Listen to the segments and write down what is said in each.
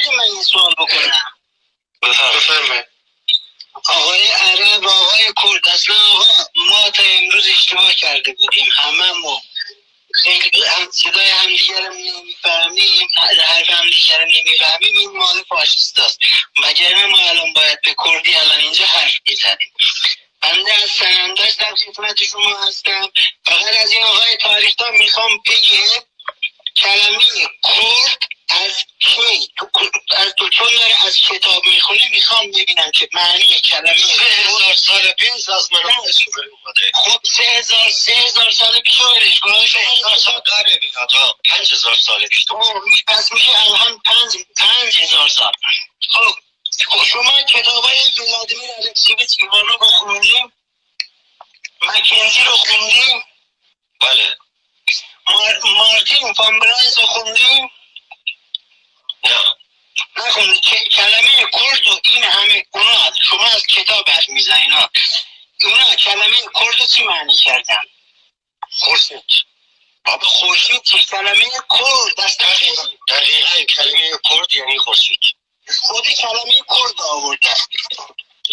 بدید من این سوال بکنم. بفرمایید. آقای عرب و آقای کرد، اصلا آقا ما تا امروز اشتباه کرده بودیم، همه ما خیلی صدای همدیگر رو نمیفهمیم، حرف همدیگر رو نمیفهمیم، این مال فاشیست هست. وگرنه ما الان باید به کردی الان اینجا حرف میزنیم. بنده از سننداز در خدمت شما هستم. فقط از این آقای تاریخ‌دان میخوام بگه کلمه کرد از کی تو چون داره از کتاب میخونه، میخوام ببینم که معنی کلمه 3000 سال پیش از من اومده. خب 3000 سال پیش ورش کنه، 3000 سال قبل بیاد ها، 5000 سال پیش. پس میشه الان 5000 سال. خب شما کتابای ولادیمیر الکسیویچ ایوانو رو خوندیم، مکنزی رو خوندیم، بله. مارتین فان برایز رو خوندیم؟ نه نخوندیم. کلمه کرد و این همه اونا شما از کتاب حرف میزنین ها، اونا کلمه کرد رو چی معنی کردن؟ خورشید. بابا خورشید چی؟ کلمه کرد دقیقا کلمه کرد یعنی خورشید. خود کلمه کرد آورده.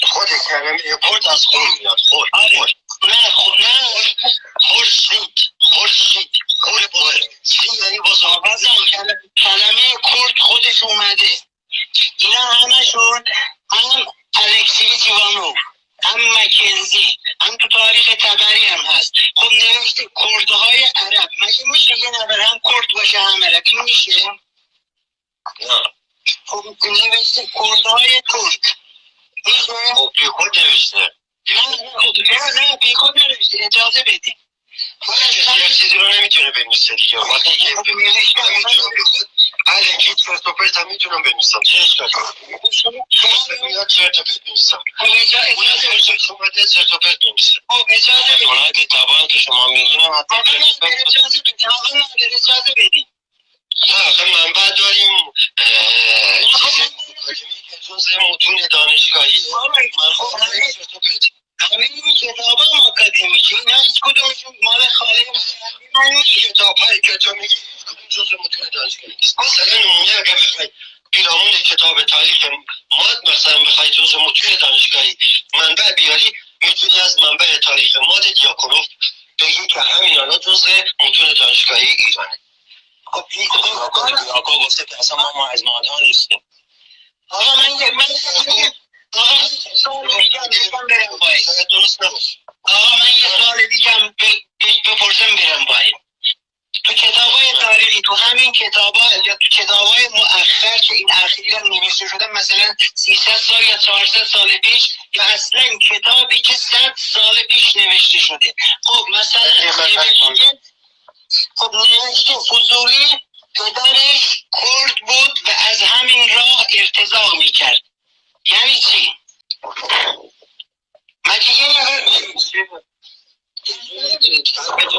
خود کلمه کرد از خور میاد. خور. نه خورشید. خور بزرگ. چی یعنی بزرگ؟ کلمه کرد خودش اومده. اینا همشون هم الکسیویچ ایوانوف، هم مکنزی، هم تو تاریخ تبری هم هست. خب نوشته کردهای عرب، مگه میشه یه نفر هم کرد باشه هم عربی میشه؟ نه. خب نوشته کردهای ترک میشه؟ خب بیخود نوشته. نه بیخود نوشته، اجازه بدیم. هر چیزی رو نمیتونه بنویسه دیگه. وقتی که بله که چرت و پرت هم میتونم بنویسم. چه اشکالی؟ شما چرت و پرت بنویسم. اومده چرت و پرت بنویسه. اجازه بدیم. اونا کتابایی که شما میگین هم حتی اجازه بدیم. نه آخه منبع داریم جز متون دانشگاهی. من خب چرت و پرت. همه این کتاب هم آکادمیکی، اینا هیچ کدومشون مال خالی این کتاب هایی که تو میگی هیچ کدوم جز متون دانشگاهی نیست. مثلا نمونه اگه بخوای پیرامون کتاب تاریخ ماد مثلا بخوای جز متون دانشگاهی منبع بیاری، میتونی از منبع تاریخ ماد دیاکونوف بگی که همین الان جز متون دانشگاهی ایرانه. خب این دیاکو گفته که اصلا ما از مادها نیستیم. آقا من یه سوال دیگه بپرسم برم باید. تو کتابای تاریخی، تو همین کتابا یا تو کتابای مؤخر که این اخیرا نوشته شده، مثلا 300 سال یا 400 سال پیش، یا اصلا کتابی که 100 سال پیش نوشته شده، خب مثلا نوشته فضولی پدرش کرد بود و از همین راه ارتزاق میکرد، یعنی چی؟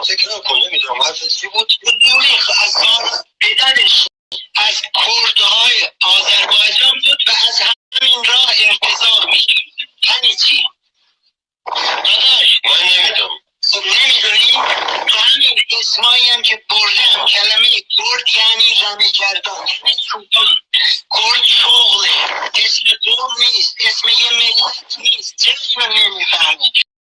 تکرار کن نمیدونم حرفت چی بود؟ فضولی از پدرش از کردهای آذربایجان بود و از همین راه ارتزاق میکرد، یعنی چی؟ داداش من نمیدونم. خب نمیدونی؟ تو همین اسمایی هم که بردم، کلمه کرد یعنی رمه کردن، یعنی سوپان. کرد شغله، اسم قوم نیست، اسم یه ملت نیست. چرا اینو نمیفهمی؟